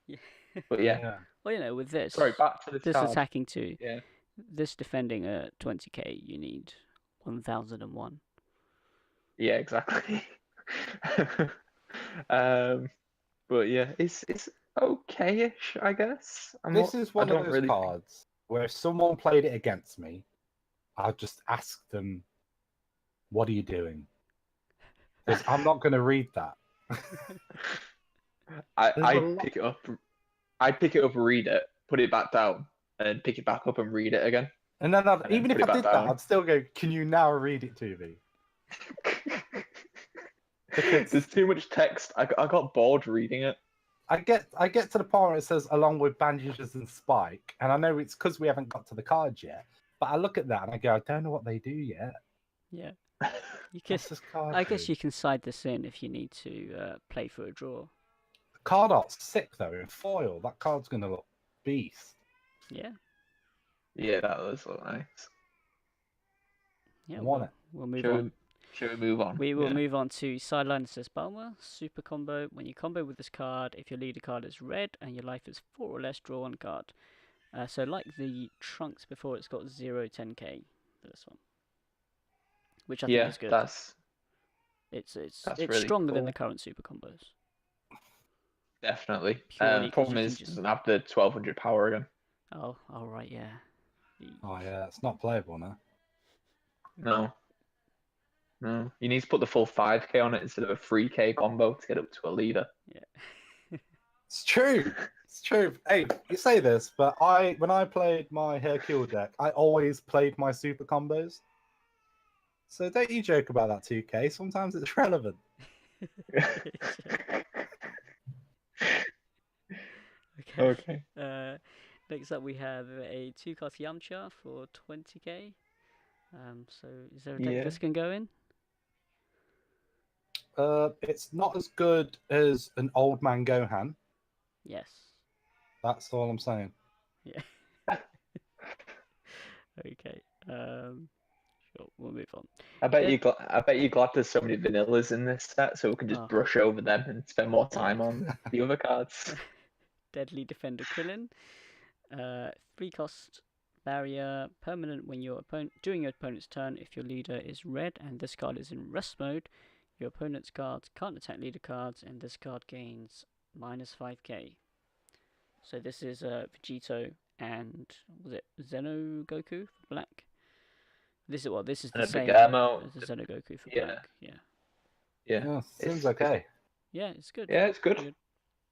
Yeah. But yeah. Well, with this. Sorry, back to this card. Attacking 2. Yeah. This defending at 20k, you need 1001. Yeah, exactly. But yeah, it's okay-ish, I guess. This is I one of don't those really. cards where if someone played it against me, I'd just ask them, "What are you doing?" Because I'm not going to read that. There's a I'd lot. pick it up. I'd pick it up, read it, put it back down, and pick it back up and read it again, And then and then even put if it I back did that, down. I'd still go, "Can you now read it to me?" Because There's too much text. I got bored reading it. I get to the part where it says along with bandages and spike, and I know it's because we haven't got to the cards yet. But I look at that and I go, I don't know what they do yet. Yeah. You can, What's this card I guess do? you can side this in if you need to play for a draw. The card art's sick though in foil. That card's gonna look beast. Yeah. Yeah, that was nice. Yeah. Want it. We'll move Shall on. Shall we move on? We will Yeah. move on to Sideline Assist Balmer, Super Combo. When you combo with this card, if your leader card is red and your life is 4 or less, draw one card. So like the Trunks before, it's got 0-10k for this one. Which I think is good. That's It's really stronger than cool. the current Super Combos. Definitely. Purely 'cause Problem you can is, just... doesn't have the 1200 power again. Oh, right, yeah. Oh yeah, it's not playable now. No. No. You need to put the full 5k on it instead of a 3k combo to get up to a leader. Yeah. It's true. It's true. Hey, you say this, but when I played my Hercule deck, I always played my super combos. So don't you joke about that 2K. Sometimes it's relevant. Okay. Next up we have a 2-cost Yamcha for 20k. So is there a deck this can go in? It's not as good as an old man Gohan. Yes. That's all I'm saying. Yeah. Okay. Sure. We'll move on. I bet you're glad there's so many vanillas in this set, so we can just brush over them and spend more time on the other cards. Deadly Defender Krillin. 3-cost barrier, permanent when during your opponent's turn. If your leader is red and this card is in rest mode, your opponent's cards can't attack leader cards, and this card gains -5k. So this is Vegito and was it Xeno Goku for black? This is the same as Xeno Goku for black. Yeah. Seems okay. Yeah, it's good. Yeah, it's good.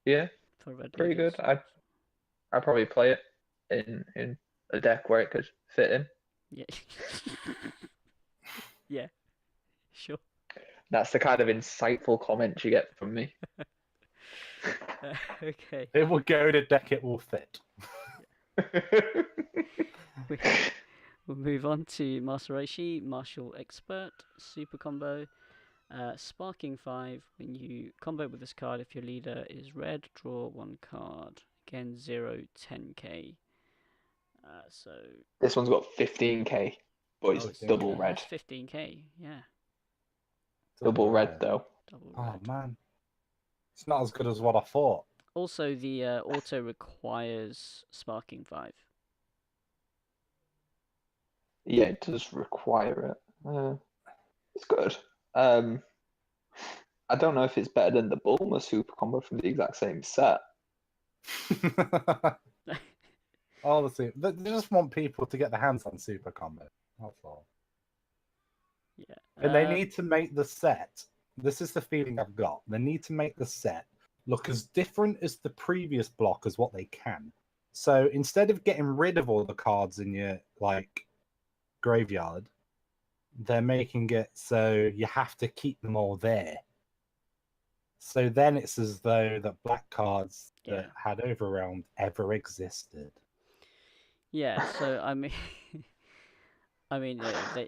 Yeah, for red pretty leaders. good. I'd probably play it in a deck where it could fit in. Yeah. Yeah. Sure. That's the kind of insightful comments you get from me. Okay. It will go in a deck it will fit. We'll move on to Master Roshi, Martial Expert, Super Combo. Sparking 5, when you combo with this card, if your leader is red, draw one card. Again, 0-10k. So this one's got 15k, but it's double red. That's 15k, yeah. Double red though. Oh man, it's not as good as what I thought. Also, the auto requires Sparking 5. Yeah, it does require it. It's good. I don't know if it's better than the Bulma Super Combo from the exact same set. Honestly, they just want people to get their hands on Super Combo. That's all. Yeah. And they need to make the set. This is the feeling I've got. They need to make the set look as different as the previous block as what they can. So instead of getting rid of all the cards in your graveyard, they're making it so you have to keep them all there. So then it's as though the black cards that had Overwhelmed ever existed. Yeah, so I mean,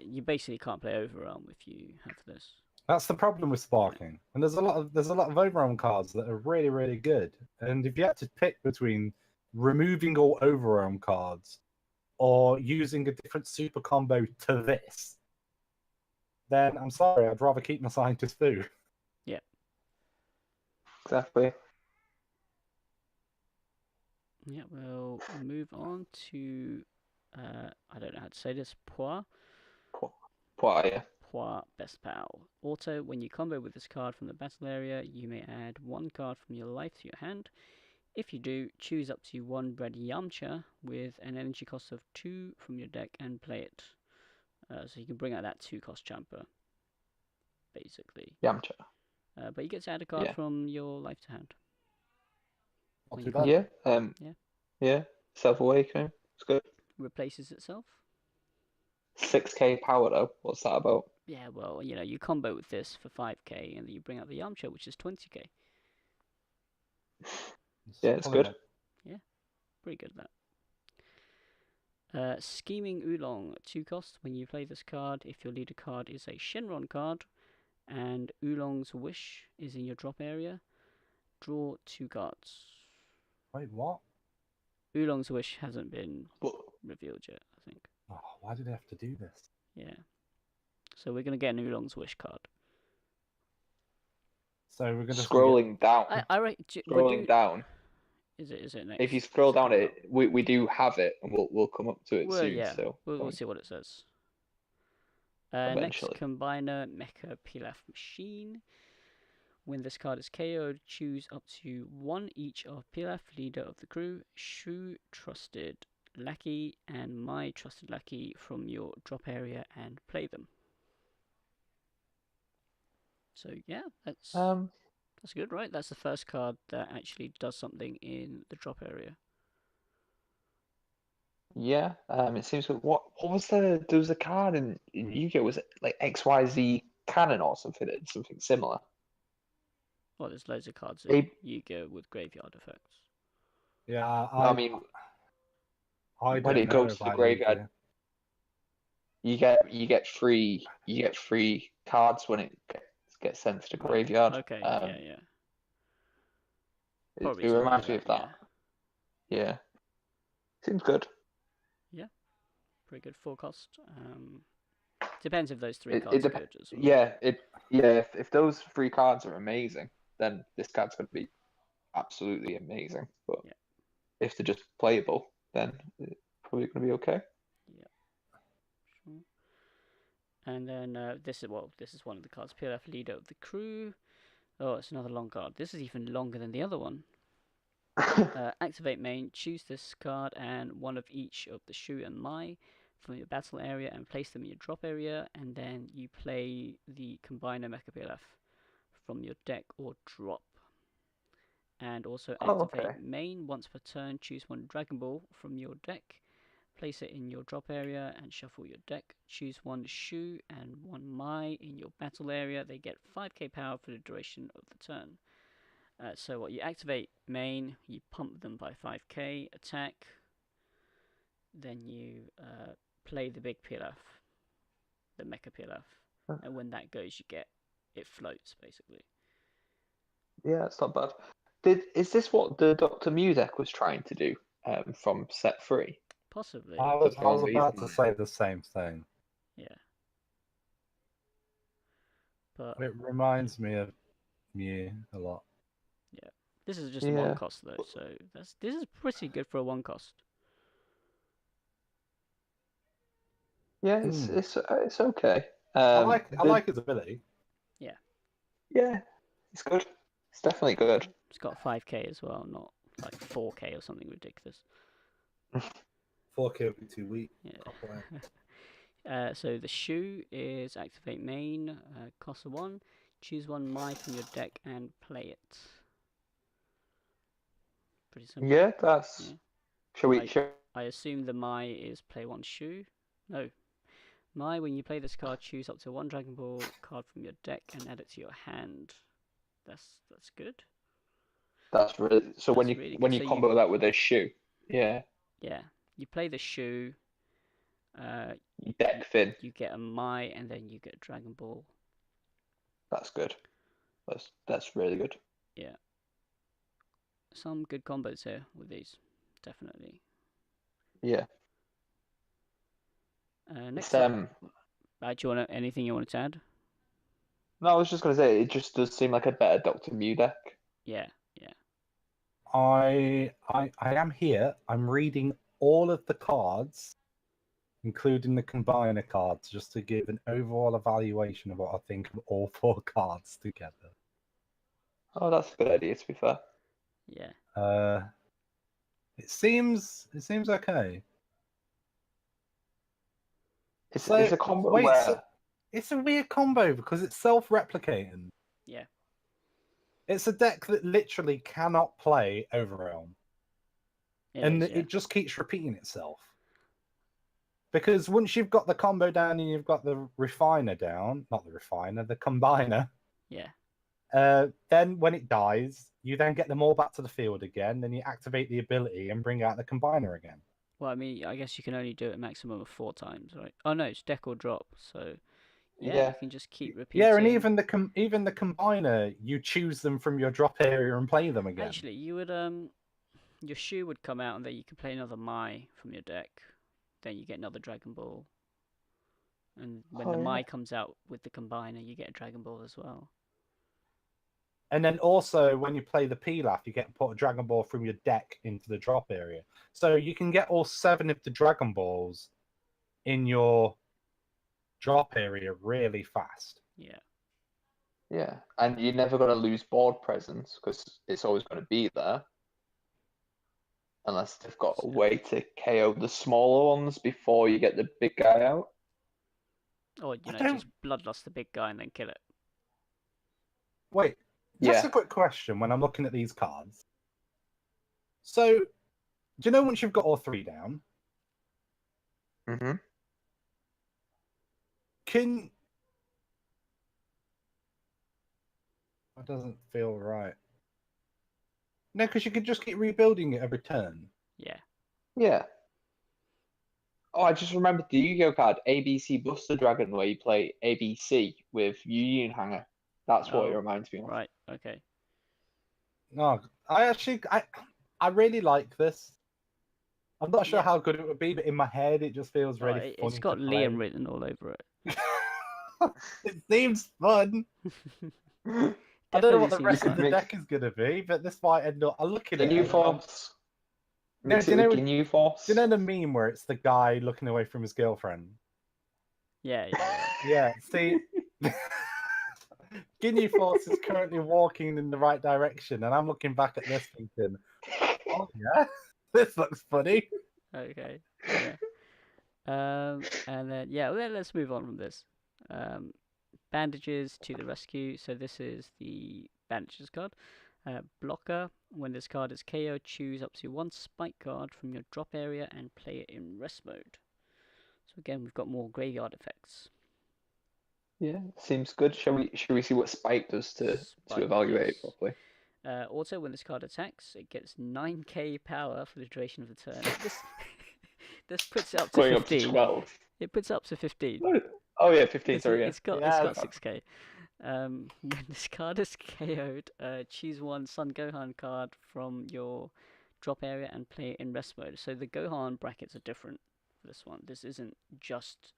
you basically can't play Overwhelm if you have this. That's the problem with Sparking, and there's a lot of Overwhelm cards that are really, really good. And if you had to pick between removing all Overwhelm cards or using a different super combo to this, then I'm sorry, I'd rather keep my Scientist Fu. Yeah. Exactly. Yeah, we'll move on to, I don't know how to say this, Poir, yeah. Poir Best Pal. Auto, when you combo with this card from the battle area, you may add one card from your life to your hand. If you do, choose up to one red Yamcha with an energy cost of 2 from your deck and play it. So you can bring out that 2-cost Champa, basically. Yamcha. But you get to add a card Yeah. from your life to hand. Not When too you bad. Yeah. Yeah. Yeah. Self-awakening. It's good. replaces itself. 6k power though. What's that about? Yeah, well, you combo with this for 5k, and then you bring out the Yamcha, which is 20k. Yeah, it's good. Pretty good that. Scheming Oolong, 2 cost. When you play this card, if your leader card is a Shenron card, and Oolong's Wish is in your drop area, draw 2 cards. Wait, what? Oolong's Wish hasn't been But revealed yet, I think. Oh, why did they have to do this? Yeah. So we're going to get an Oolong's Wish card. So we're gonna scrolling down. Scrolling down. Is it next? If you scroll down come it, we do have it, and we'll come up to it Well, soon. yeah. So We'll see what it says. Next, Eventually. Combiner Mecha Pilaf Machine. When this card is KO'd, choose up to 1 each of Pilaf, leader of the crew, Shu Trusted Lackey, and My Trusted Lackey from your drop area and play them. So yeah, that's good, right? That's the first card that actually does something in the drop area. yeah. It seems what was there was a card in Yu-Gi-Oh! Was it like XYZ Cannon or something? That did something similar. Well, there's loads of cards They- in Yu-Gi-Oh! With graveyard effects. Yeah, I mean, I when don't it know goes to the about graveyard, you get free cards when it gets sent to the graveyard. Okay, yeah. It Probably reminds me something of like that. Yeah. Seems good. Pretty good 4 cost. Depends if those 3 It cards are dep- good as well. Yeah. If those 3 cards are amazing, then this card's going to be absolutely amazing. But Yeah. if they're just playable, then it's probably going to be okay. Sure. And then this is one of the cards. PLF Leader of the Crew. Oh, it's another long card. This is even longer than the other one. Activate main, choose this card and one of each of the Shu and Mai from your battle area and place them in your drop area, and then you play the Combiner Mecha PLF from your deck or drop. And also activate main, once per turn, choose one Dragon Ball from your deck, place it in your drop area and shuffle your deck. Choose one Shu and one Mai in your battle area. They get 5k power for the duration of the turn. So what, you activate main, you pump them by 5k, attack, then you play the big Pilaf, the Mecha Pilaf, and when that goes, it floats, basically. Yeah, it's not bad. Is this what the Dr. Mew deck was trying to do from set 3? Possibly. I was about to say the same thing. Yeah. But it reminds me of Mew a lot. Yeah. This is just 1 cost though, so this is pretty good for a 1 cost. Yeah, it's okay. I like his ability. Yeah, it's good. It's definitely good. It's got 5k as well, not like 4k or something ridiculous. 4k would be too weak. Yeah. So the Shu is activate main, cost 1. Choose one Mai from your deck and play it. Pretty simple. Yeah, that's. Yeah. I assume the Mai is play 1 Shu. No. Mai, when you play this card, choose up to 1 Dragon Ball card from your deck and add it to your hand. That's good. That's really so. When you combo that with a Shu, yeah. Yeah, you play the Shu. You deck Finn. You get a Mai, and then you get Dragon Ball. That's good. That's really good. Yeah. Some good combos here with these, definitely. Yeah. Next up, do you want anything you wanted to add? No, I was just gonna say it just does seem like a better Dr. Mew deck. Yeah. I am here. I'm reading all of the cards, including the combiner cards, just to give an overall evaluation of what I think of all 4 cards together. Oh, that's a good idea, to be fair. Yeah. It seems okay. It's So a combo wait, where so it's a weird combo because it's self-replicating. Yeah. It's a deck that literally cannot play Overrealm, and Is, yeah. it just keeps repeating itself. Because once you've got the combo down and you've got the refiner down, not the refiner, the combiner, Yeah. then when it dies, you then get them all back to the field again, then you activate the ability and bring out the combiner again. Well, I mean, I guess you can only do it a maximum of 4 times, right? Oh no, it's deck or drop. So yeah, you can just keep repeating. Yeah, and even the combiner, you choose them from your drop area and play them again. Actually, you would your shoe would come out, and then you can play another Mai from your deck. Then you get another Dragon Ball. And when the Mai comes out with the combiner, you get a Dragon Ball as well. And then also, when you play the Pilaf, you get to put a Dragon Ball from your deck into the drop area. So you can get all 7 of the Dragon Balls in your drop area really fast. Yeah. Yeah, and you're never going to lose board presence because it's always going to be there. Unless they've got a way to KO the smaller ones before you get the big guy out. Or, just bloodlust the big guy and then kill it. Wait, just a quick question when I'm looking at these cards. So, do you know once you've got all 3 down, Mm-hmm. That doesn't feel right. No, because you could just keep rebuilding it every turn. Yeah. Yeah. Oh, I just remembered the Yu-Gi-Oh card, ABC Buster Dragon, where you play ABC with Union Hanger. That's what it reminds me of. Right, okay. No, I really like this. I'm not sure how good it would be, but in my head, it just feels really funny. It's got Liam written all over it. It seems fun. I don't know what the rest of the deck is going to be, but this might end up. I look at it. New Force. Mix it with New Force. Do you know the meme where it's the guy looking away from his girlfriend? Yeah. Yeah, see, Ginyu Force is currently walking in the right direction, and I'm looking back at this thinking, oh yeah, this looks funny. Okay, yeah. And then, let's move on from this. Bandages to the rescue. So this is the bandages card. Blocker. When this card is KO, choose up to 1 spike card from your drop area and play it in rest mode. So again, we've got more graveyard effects. Yeah, seems good. Shall we see what spike does to evaluate it properly? Also, when this card attacks, it gets 9k power for the duration of the turn. This puts it up to 15. Up to 12. It puts it up to 15. Oh yeah, 15. Sorry, yeah. It's got 6k. When this card is KO'd, choose 1 Son Gohan card from your drop area and play it in rest mode. So the Gohan brackets are different for this one. This isn't just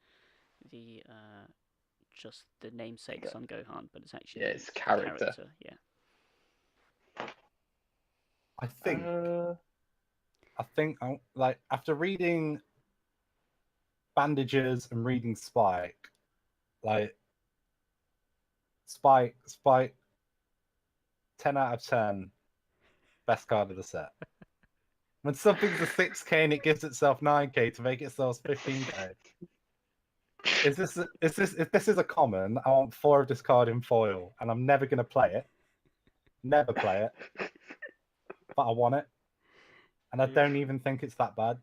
the namesake Son Gohan, but it's actually it's character. Yeah. I think like after reading Bandages and reading Spike, like Spike 10 out of 10 best card of the set. When something's a 6k and it gives itself 9k to make itself 15k. If this is a common, I want 4 of this card in foil, and I'm never gonna play it. Never play it. But I want it. And I don't even think it's that bad.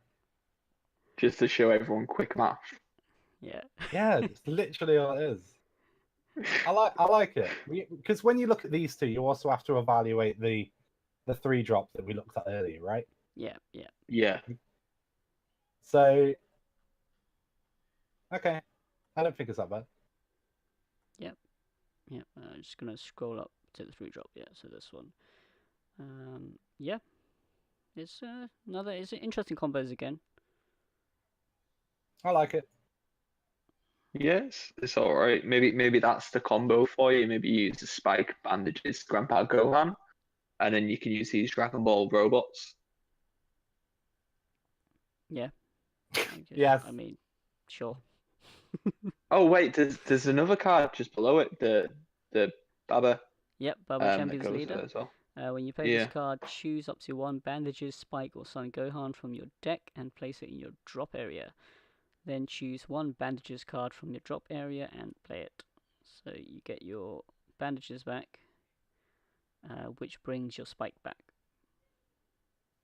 Just to show everyone quick math. Yeah. Yeah, it's literally all it is. I like it. Because when you look at these two, you also have to evaluate the 3-drop that we looked at earlier, right? Yeah. So okay. I don't think it's that bad. Yep. I'm just gonna scroll up to the 3-drop. Yeah, so this one. Yeah. It's it's interesting combos again. I like it. Yes, it's all right. Maybe that's the combo for you. Maybe you use the Spike, Bandages, Grandpa Gohan, and then you can use these Dragon Ball robots. Yeah. Yes. I mean, sure. Oh wait, there's another card just below it. The Baba. Yep, Baba Champions goes Leader. as well. When you play this card, choose up to 1 Bandages, Spike, or Sun Gohan from your deck and place it in your drop area. Then choose 1 Bandages card from your drop area and play it. So you get your Bandages back, which brings your Spike back.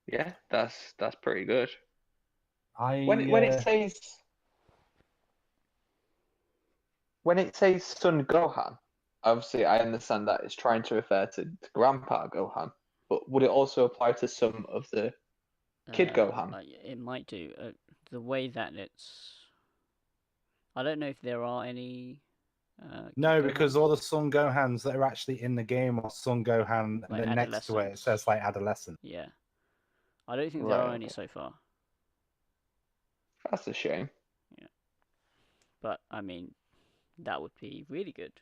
Yeah, that's pretty good. When it says Son Gohan, obviously I understand that it's trying to refer to Grandpa Gohan, but would it also apply to some of the Kid Gohan? It might do. The way that it's... I don't know if there are any... no, Kid because Gohans. all the Son Gohans that are actually in the game are Son Gohan, Like and then next to it says like adolescent. Yeah. I don't think there are any so far. That's a shame. Yeah. But I mean, that would be really good.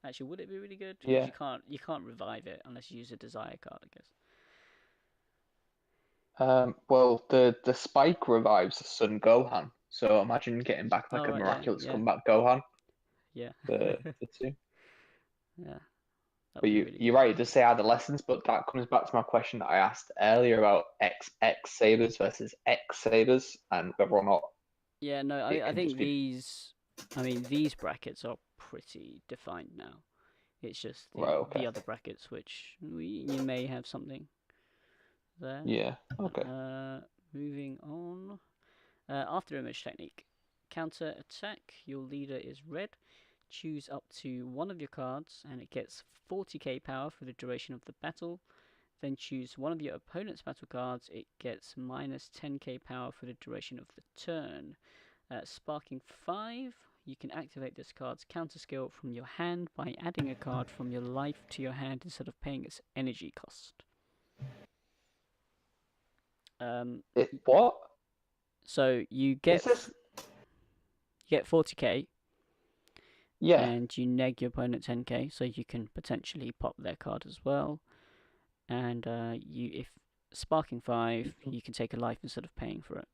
Actually, would it be really good? Yeah. You can't revive it unless you use a desire card, I guess. Well, the Spike revives Son Gohan, so imagine getting back like a right, miraculous yeah. comeback Gohan. Yeah. The two. Yeah. But you're right, it does say adolescence, but that comes back to my question that I asked earlier about X Sabers versus X Sabers and whether or not. Yeah, no, I think these brackets are pretty defined now. It's just the other brackets which you may have something there. Yeah, okay. Moving on. After image technique. Counter attack, your leader is red. Choose up to 1 of your cards and it gets 40k power for the duration of the battle. Then choose 1 of your opponent's battle cards, it gets minus 10k power for the duration of the turn. Sparking 5, you can activate this card's counter skill from your hand by adding a card from your life to your hand instead of paying its energy cost. What? So you get 40k. Yeah. And you neg your opponent 10k, so you can potentially pop their card as well. And if sparking 5, you can take a life instead of paying for it.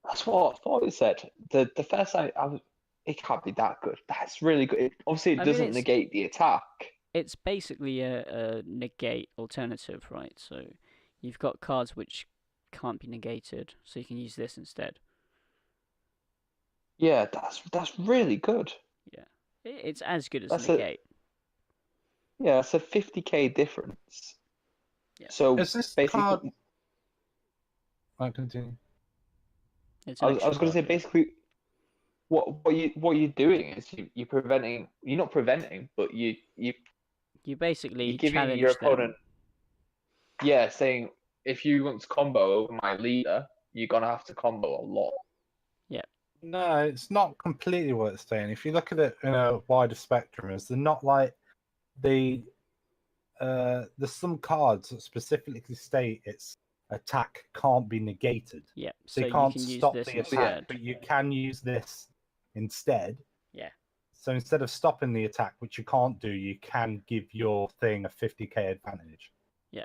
That's what I thought it said. The first it can't be that good. That's really good. Obviously, it doesn't negate the attack. It's basically a negate alternative, right? So you've got cards which can't be negated, so you can use this instead. Yeah, that's really good. Yeah, it's as good as negate. Yeah, it's a 50k difference. Yeah. So is this basically, card... I'll continue. I was going to say basically, what you're doing is you're preventing. You're not preventing, but you basically you're giving challenge your opponent. them. Yeah, saying if you want to combo over my leader, you're gonna have to combo a lot. Yeah. No, it's not completely what it's saying. If you look at it in a wider spectrum, is they're not like there's some cards that specifically state its attack can't be negated. Yeah. So you can't stop the attack, but you can use this instead. Yeah. So instead of stopping the attack, which you can't do, you can give your thing a 50k advantage. Yeah.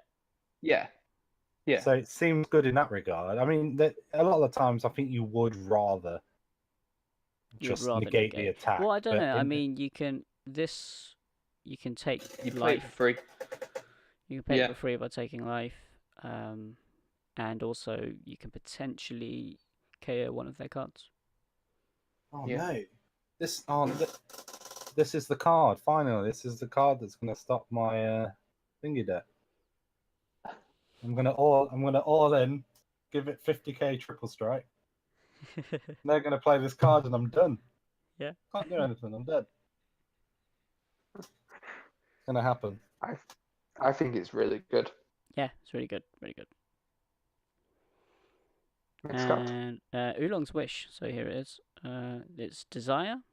Yeah. Yeah. So it seems good in that regard. I mean, a lot of the times I think you would rather negate the attack. Well, I don't know. I mean, you can take life for free. You can pay for free by taking life, and also you can potentially KO 1 of their cards. Oh no! This is the card. Finally, this is the card that's going to stop my thingy deck. I'm gonna all in, give it 50k triple strike. They're gonna play this card and I'm done. Yeah. Can't do anything. I'm dead. It's gonna happen. I think it's really good. Yeah, it's really good. Really good. Next card. And Oolong's Wish. So here it is. It's Desire.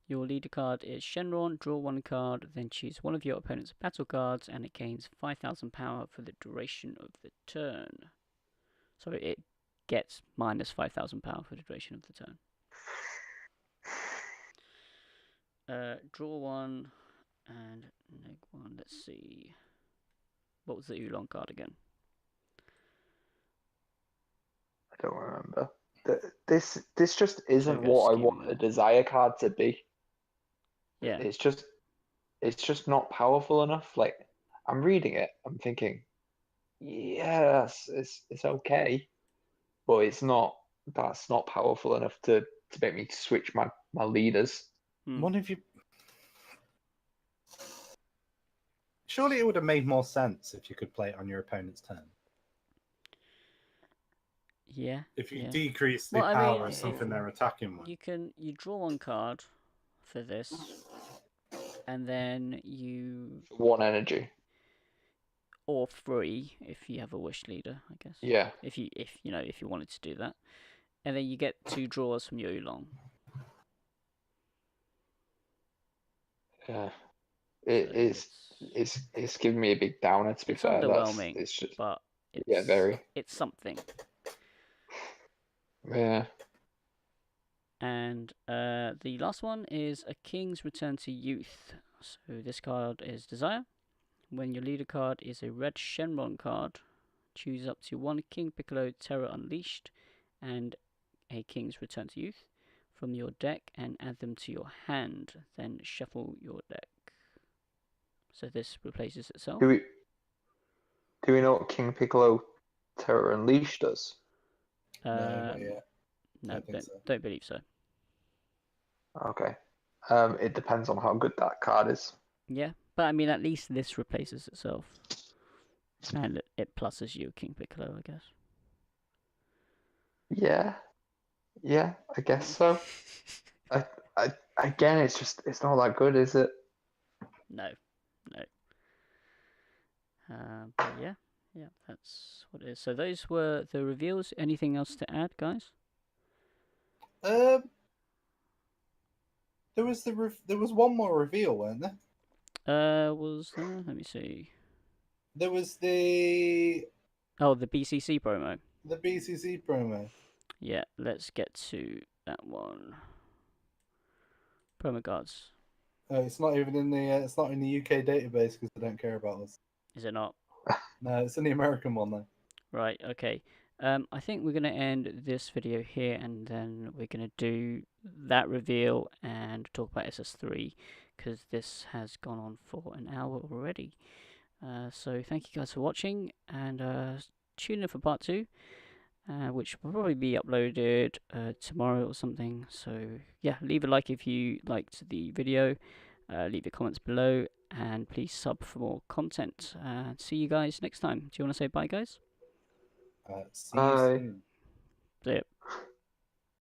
Your leader card is Shenron. Draw 1 card, then choose 1 of your opponent's battle cards, and it gains 5,000 power for the duration of the turn. So it gets minus 5,000 power for the duration of the turn. Draw 1 and neg 1. Let's see. What was the Oolong card again? I don't remember. This just isn't what I want a desire card to be. Yeah. It's just not powerful enough. Like I'm reading it. I'm thinking, yeah, it's okay, but it's not. That's not powerful enough to make me switch my leaders. What if you? Surely it would have made more sense if you could play it on your opponent's turn. Yeah. If you yeah. decrease the Well, I power mean, of something they're attacking with. You draw one card for this, and then you, One energy. or three if you have a wish leader, I guess. Yeah. If you wanted to do that, and then you get 2 draws from your oolong. Yeah. So It's giving me a big downer, to be it's fair. underwhelming, It's just, but it's, yeah, very. It's something. Yeah. And the last one is a King's Return to Youth. So this card is Desire. When your leader card is a red Shenron card, choose up to 1 King Piccolo Terror Unleashed and a King's Return to Youth from your deck and add them to your hand. Then shuffle your deck. So this replaces itself. Do we know what King Piccolo Terror Unleashed does? No, not yet. No, Don't think so. don't believe so. Okay. It depends on how good that card is. Yeah, but I mean, at least this replaces itself. And it pluses you King Piccolo, I guess. Yeah, I guess so. Again, it's not that good, is it? No. But yeah, that's what it is. So those were the reveals. Anything else to add, guys? There was one more reveal, weren't there? Was there? Let me see. There was the BCC promo. The BCC promo. Yeah, let's get to that one. Promo cards. It's not even in the it's not in the UK database because they don't care about us. Is it not? No, it's in the American one though. Right. Okay. I think we're gonna end this video here, and then we're gonna do that reveal and talk about SS3 because this has gone on for an hour already. So thank you guys for watching, and tune in for part 2. Which will probably be uploaded tomorrow or something. So yeah, leave a like if you liked the video, leave your comments below, and please sub for more content. See you guys next time. Do you want to say bye, guys? See you Bye. soon. See ya.